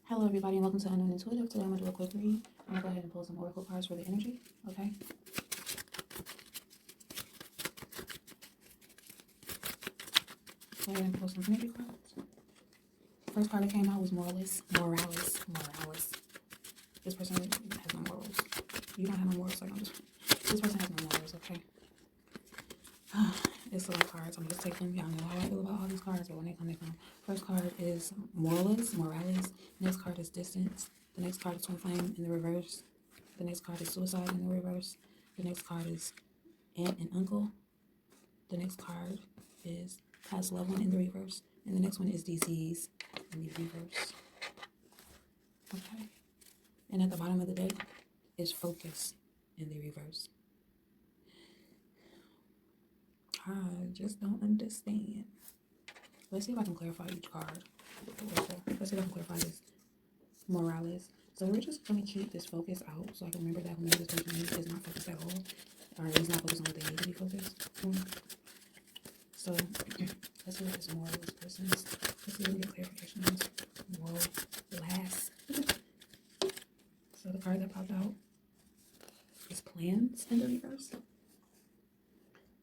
Hello everybody and welcome to Unknown Intuitive. Today I'm going to do a quick read. I'm going to go ahead and pull some oracle cards for the energy, okay? Go ahead and pull some energy cards. First card that came out was Moralis. This person has no morals. You don't have no morals, so this person has no morals, okay? It's a lot of cards. I'm just taking, y'all know how I feel about all these cards, but when they come, they come. First card is Moralis. Next card is Distance. The next card is Twin Flame in the reverse. The next card is Suicide in the reverse. The next card is Aunt and Uncle. The next card is Past Loved One in the reverse. And the next one is Disease in the reverse. Okay. And at the bottom of the deck is Focus in the reverse. I just don't understand. Let's see if I can clarify each card. Let's see if I can clarify this Moralis. So we're just going to keep this focus out so I can remember that whoever this person is not focused at all. Or is not focused on what they need to be focused on. So let's see what this Moralis person is. Let's see what we get clarification on this. Moralis. So the card that popped out is Plans in the reverse.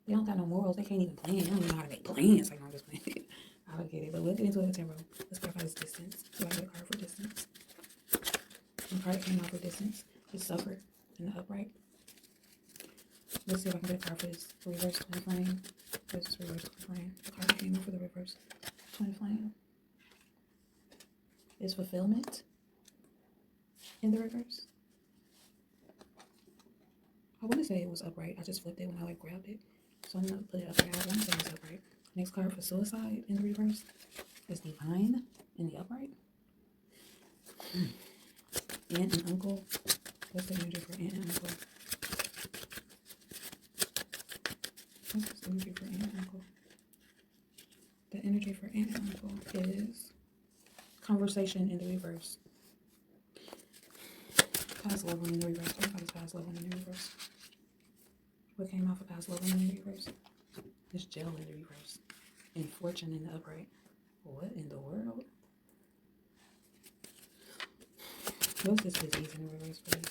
They don't got no morals. They can't even plan. They don't even know how to make plans. Like, no, I'm just playing. I would get it. But we'll get into it with tarot. Let's clarify this Distance. So I get a card for Distance. And the card that came out for Distance is Suffer in the upright. Let's see if I can get a card for this reverse Twin Flame. This reverse Twin Flame. The card that came out for the reverse Twin Flame is Fulfillment in the reverse. I want to say it was upright. I just flipped it when I grabbed it. So I'm going to put it upright. I want to say it's upright. Next card for Suicide in the reverse is Divine in the upright. Aunt and Uncle. What's the energy for Aunt and Uncle? What's the energy for Aunt and Uncle? The energy for Aunt and Uncle is Conversation in the reverse. Past Loved One in the reverse. What is Past Loved One in the reverse? What came out for Past Loved One in the reverse? It's Jail in the reverse. And Fortune in the upright. What in the world? What's this Disease in the reverse, please?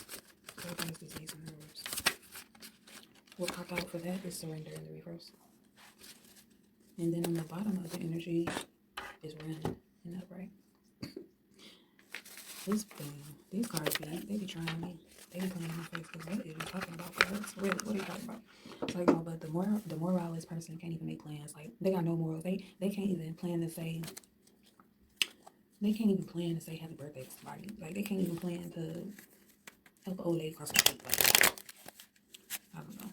What is Disease in the reverse? What popped out for that is Surrender in the reverse. And then on the bottom of the energy is Run in the upright. These cards, they be trying me. They be playing in my face because what are you talking about, cards? What are you talking about? It's like, no, but the moralist person can't even make plans. Like, they got no morals. They can't even plan to say, happy birthday to somebody. Like, they can't even plan to help an old lady cross the street. Like, I don't know.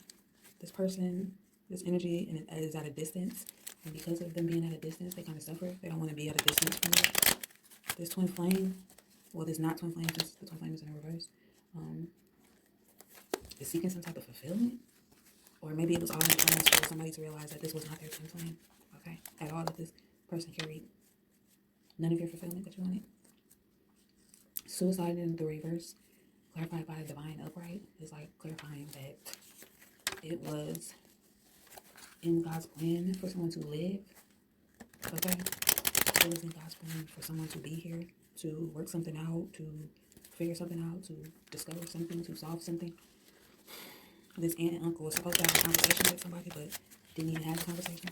This person, this energy is at a distance. And because of them being at a distance, they kind of suffer. They don't want to be at a distance from you. This Twin Flame, well, this not Twin Flame, since the Twin Flame is in reverse, is seeking some type of fulfillment. Or maybe it was all in plans for somebody to realize that this was not their Twin Flame, okay? At all, that this person carried none of your fulfillment that you wanted. Suicide in the reverse, clarified by Divine upright, is like clarifying that it was in God's plan for someone to live, okay? It was in God's plan for someone to be here, to work something out, to figure something out, to discover something, to solve something. This aunt and uncle was supposed to have a conversation with somebody, but didn't even have a conversation.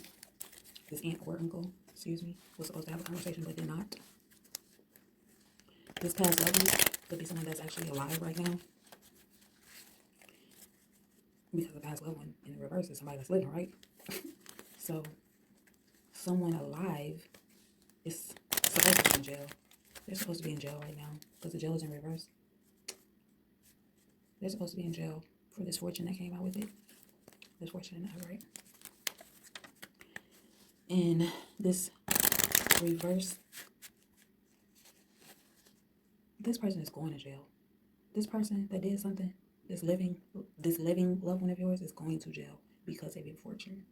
This aunt or uncle, was supposed to have a conversation, but did not. This past loved one could be someone that's actually alive right now. Because the past loved one in the reverse is somebody that's living, right? So, someone alive is supposed to be in jail. They're supposed to be in jail right now because the jail is in reverse. They're supposed to be in jail for this fortune that came out with it. This fortune in the upright. And this reverse, this person is going to jail. This person that did something, this living loved one of yours is going to jail because of your fortune.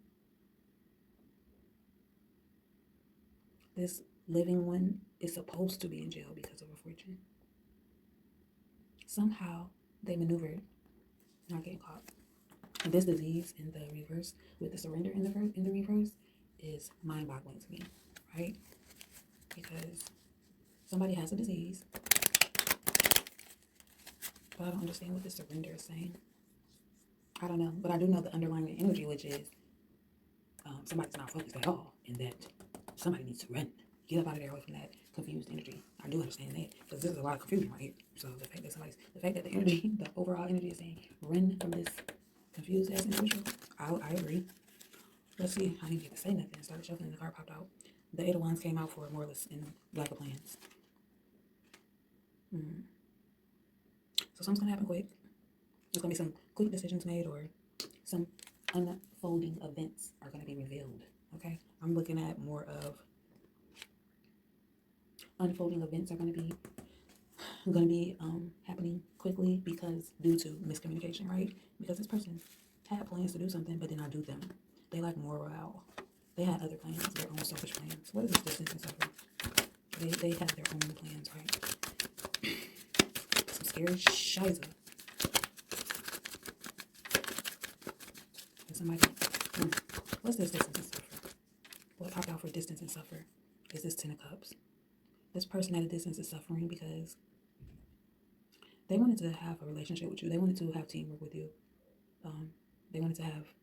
This living one is supposed to be in jail because of a fortune. Somehow they maneuvered, not getting caught. And this Disease in the reverse with the Surrender in the reverse is mind-boggling to me, right? Because somebody has a disease, But I don't understand what this surrender is saying. I don't know. But I do know the underlying energy, which is somebody's not focused at all, and that somebody needs to run. Get up out of there away from that confused energy. I do understand that because there's a lot of confusion right here. So the fact that the energy, the overall energy is saying run from this confused ass individual, I agree. Let's see. I didn't get to say nothing. Started shuffling. The card popped out. The Eight of Wands came out for Morless in Black of Plans. So something's gonna happen quick. There's gonna be some quick decisions made, or some unfolding events are gonna be revealed. Okay, I'm looking at more of unfolding events are gonna be happening quickly because due to miscommunication, right? Because this person had plans to do something, but did not do them. They lack morale. They had other plans, their own selfish plans. What is this distance and suffering? They have their own plans, right? Some scary shiza. And somebody, what's this distance and suffer? What popped out for distance and suffer is this Ten of Cups. This person at a distance is suffering because they wanted to have a relationship with you. They wanted to have teamwork with you. They wanted to have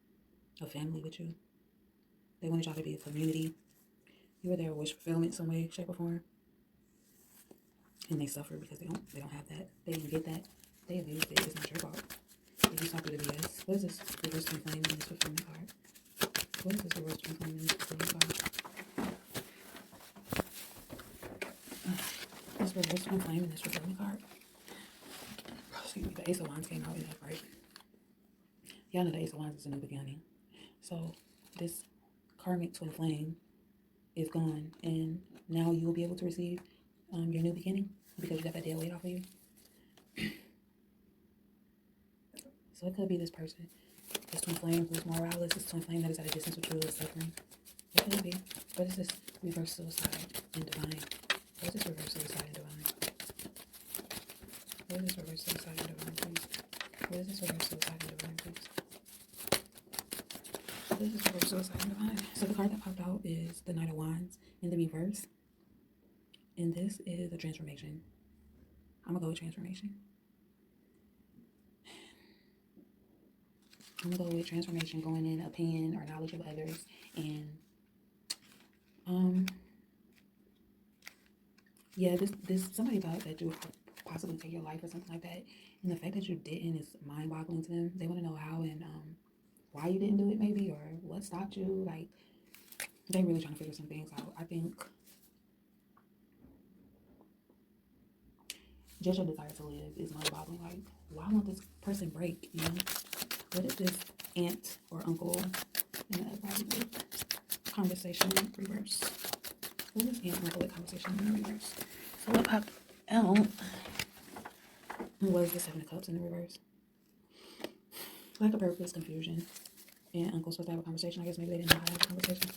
a family with you. They wanted y'all to be a community. You were their wish fulfillment some way, shape, or form. And they suffer because they don't have that. They didn't get that. They abused it. It's not your fault. If you saw through the BS. What is this reverse twin flame in this fulfillment card? What is this reverse twin flame in this fulfillment card? This reverse twin flame in this fulfillment card. Excuse me, the Ace of Wands came out in that, right? Y'all know the Ace of Wands is a new beginning. So this karmic twin flame is gone, and now you will be able to receive your new beginning because you got that dead weight off of you. So it could be this person, this twin flame who's morale, this twin flame that is at a distance with you is suffering. It could be. What is this reverse suicide and divine? What is this reverse suicide and divine? What is this reverse suicide and divine, please? What is this reverse suicide and divine, please? This is reverse suicide and divine. So the card that popped out is the Knight of Wands in the reverse. And this is a transformation. I'm gonna go with transformation. I'm gonna go with transformation, going in opinion or knowledge of others, and yeah, this somebody thought that you would possibly take your life or something like that, and the fact that you didn't is mind-boggling to them. They want to know how and why you didn't do it, maybe, or what stopped you. Like, they really trying to figure some things out. I think just your desire to live is mind-boggling. Like, why won't this person break? You know, what is this aunt or uncle in the upright conversation reverse? What is aunt or uncle conversation in the reverse? So what popped out was the Seven of Cups in the reverse. Lack of purpose, confusion, and uncle's supposed to have a conversation. I guess maybe they didn't know how to have a conversation.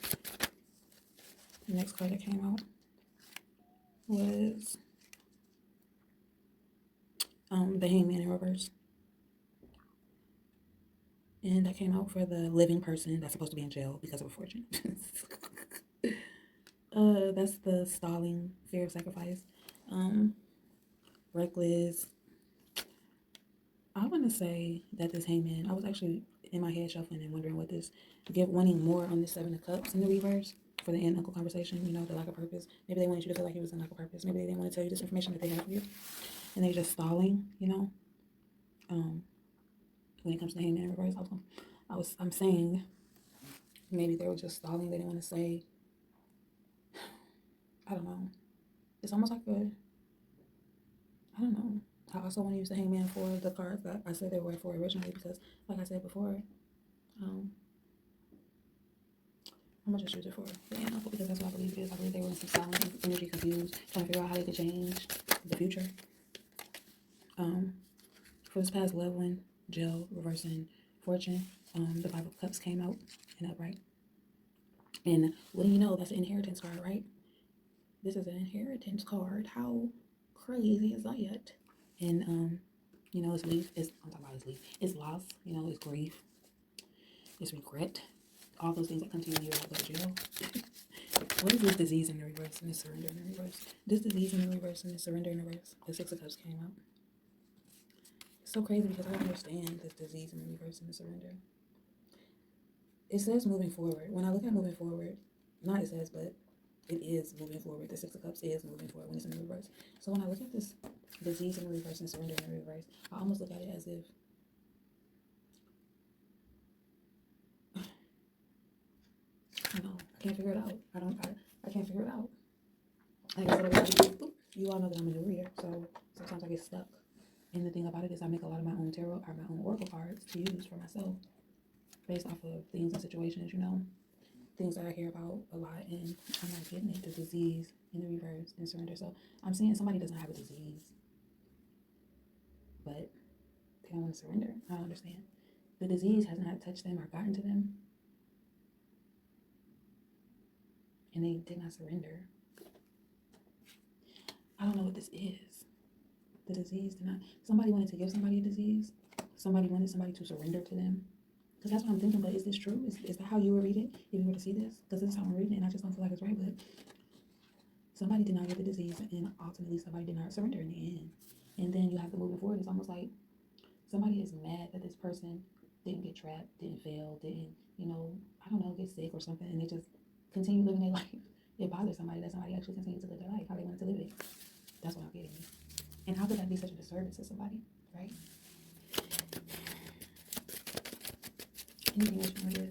The next card that came out was the Hangman in reverse. And that came out for the living person that's supposed to be in jail because of a fortune. That's the stalling, fear of sacrifice, reckless. I want to say that this Hangman, I was actually in my head shuffling and wondering what this, wanting more on the Seven of Cups in the reverse for the aunt uncle conversation, you know, the lack of purpose. Maybe they wanted you to feel like it was a lack of purpose. Maybe they didn't want to tell you this information that they have for you. And they're just stalling, you know. When it comes to the Hangman in reverse, I'm saying maybe they were just stalling. They didn't want to say, I don't know. It's almost like I don't know. I also want to use the Hangman for the cards that I said they were for originally because, like I said before, I'm going to just use it for the aunt uncle because that's what I believe it is. I believe they were in some silent energy, confused, trying to figure out how they could change the future. For this past leveling, jail, reversing fortune, the Five of Cups came out and upright. And what do you know? That's an inheritance card, right? This is an inheritance card. How crazy is that? And you know, it's leaf. I'm talking about it's leaf. It's loss. You know, it's grief. It's regret. All those things that come to you when you go to jail. What is this disease in the reverse and this surrender in the reverse? This disease in the reverse and this surrender in the reverse. The Six of Cups came out. It's so crazy because I don't understand this disease in the reverse and the surrender. It says moving forward. When I look at moving forward, not it says, but it is moving forward. The Six of Cups is moving forward when it's in the reverse. So when I look at this disease in the reverse and surrender in the reverse, I almost look at it as if I know I can't figure it out. I can't figure it out. Like I said, everybody, you all know that I'm a new reader, so sometimes I get stuck. And the thing about it is, I make a lot of my own tarot or my own oracle cards to use for myself, based off of things and situations, things that I hear about a lot, and I'm not getting it. The disease in the reverse and surrender. So I'm seeing somebody doesn't have a disease, but they don't want to surrender. I don't understand. The disease has not touched them or gotten to them, and they did not surrender. I don't know what this is. The disease did not. Somebody wanted to give somebody a disease. Somebody wanted somebody to surrender to them. Because that's what I'm thinking. But is this true? Is that how you would read it if you were to see this? Because this is how I'm reading it, and I just don't feel like it's right. But somebody did not get the disease, and ultimately somebody did not surrender in the end. And then you have to move forward. It's almost like somebody is mad that this person didn't get trapped, didn't fail, didn't, I don't know, get sick or something, and they just continue living their life. It bothers somebody that somebody actually continues to live their life how they wanted to live it. That's what I'm getting. And how could that be such a disservice to somebody, right? Anything else you want to give?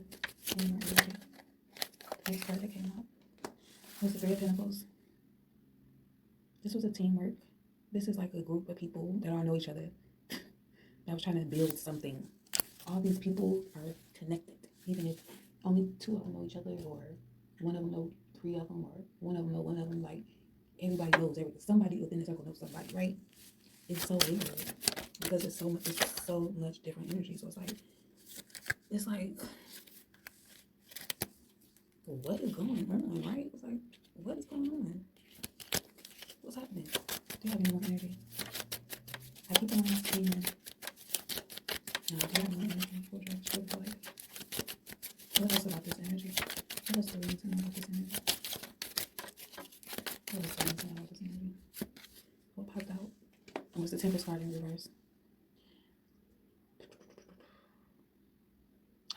Any more energy? Next card that came out was the Three of Pentacles. This was a teamwork. This is like a group of people that all know each other that was trying to build something. All these people are connected, even if only two of them know each other, or one of them know three of them, or one of them know one of them. Like, everybody knows everything. Somebody within the circle knows somebody, right? It's so weird because it's so much different energy. So it's like what is going on, right? It's like, what is going on? What's happening? Do you have any more energy? I keep on asking. No, do you have more energy? What else about this energy? What else do we need to know about this energy? What else do we need to know about this energy? What popped out? It was the Tempest card in reverse.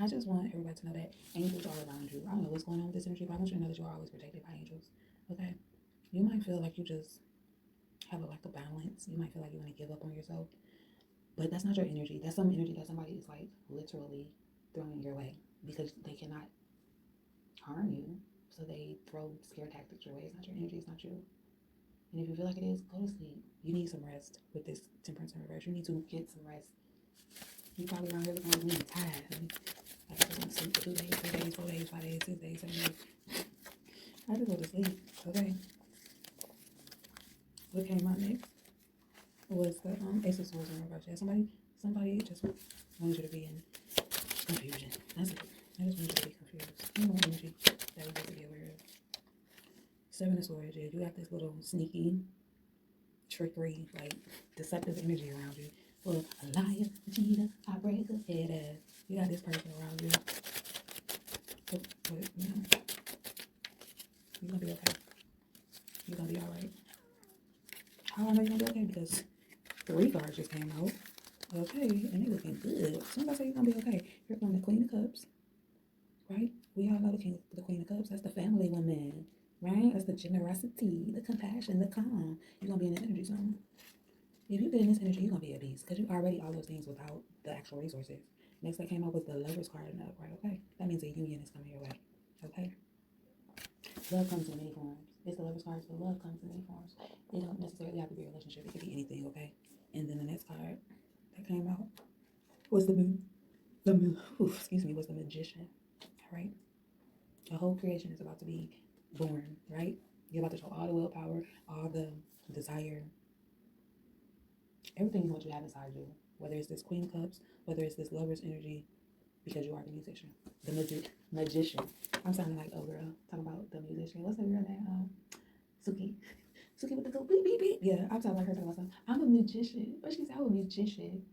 I just want everybody to know that angels are around you. I don't know what's going on with this energy, but I want you to know that you are always protected by angels. Okay? You might feel like you just have a lack of balance. You might feel like you want to give up on yourself. But that's not your energy. That's some energy that somebody is like literally throwing your way because they cannot harm you. So they throw scare tactics your way. It's not your energy. It's not you. And if you feel like it is, go to sleep. You need some rest with this Temperance in reverse. You need to get some rest. You probably around here looking like me tired. Like I just want to sleep for 2 days, 3 days, 4 days, 5 days, 6 days, 7 days. I just go to sleep. Okay. What came out next was the Ace of Swords in reverse. Yeah, somebody just wanted you to be in confusion. That's it. I just want you to be confused. You know what energy that we have to be aware of. Seven of Swords, yeah. You got this little sneaky, trickery, like deceptive energy around you. Well, a liar, a cheater, heartbreaker, head ass. You got this person around you. But you're gonna be okay. You're gonna be alright. How I know you're gonna be okay? Because 3 cards just came out. Okay, and they looking good. As soon as I say you're gonna be okay, here comes the Queen of Cups. Right? We all know the Queen of Cups. That's the family woman. Right? That's the generosity, the compassion, the calm. You're gonna be in the energy zone. If you get in this energy, you're gonna be a beast because you're already all those things without the actual resources. Next, that came up with the Lovers card in the upright. Okay, that means a union is coming your way. Okay, love comes in many forms. It's the Lovers card, so love comes in many forms. It don't necessarily have to be a relationship. It could be anything. Okay, and then the next card that came out was was the Magician. All right, a whole creation is about to be born. Right, you're about to show all the willpower, all the desire, everything what you have inside you, whether it's this Queen Cups, whether it's this Lover's energy, because you are the musician, the magician. I'm sounding like oh girl, talking about the musician. What's her real name? Suki. Suki with the go beep beep beep. Yeah, I'm sounding like her talking about something. I'm a magician, but she's a magician.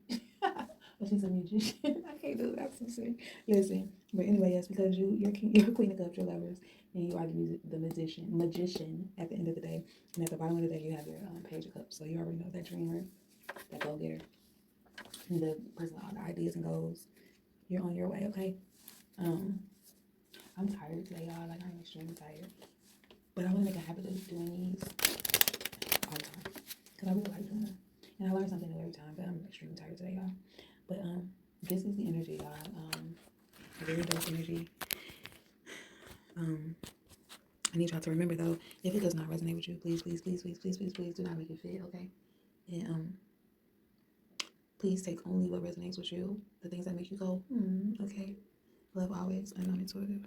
But she's a musician. I can't do that. I'm so sick. Listen, but anyway, yes, because you're Queen of Cups, your Lovers, and you are the magician at the end of the day. And at the bottom of the day, you have your Page of Cups. So you already know that dreamer, that go getter. the person with all the ideas and goals, you're on your way, okay? I'm tired today, y'all. Like, I'm extremely tired. But I want to make a habit of doing these all the time. Because I really like doing them. And I learn something new every time. But I'm extremely tired today, y'all. But this is the energy, y'all. Very dope energy. I need y'all to remember, though, if it does not resonate with you, please, please, please, please, please, please, please do not make it fit, okay? And please take only what resonates with you. The things that make you go, okay? Love always, and non-intuitive.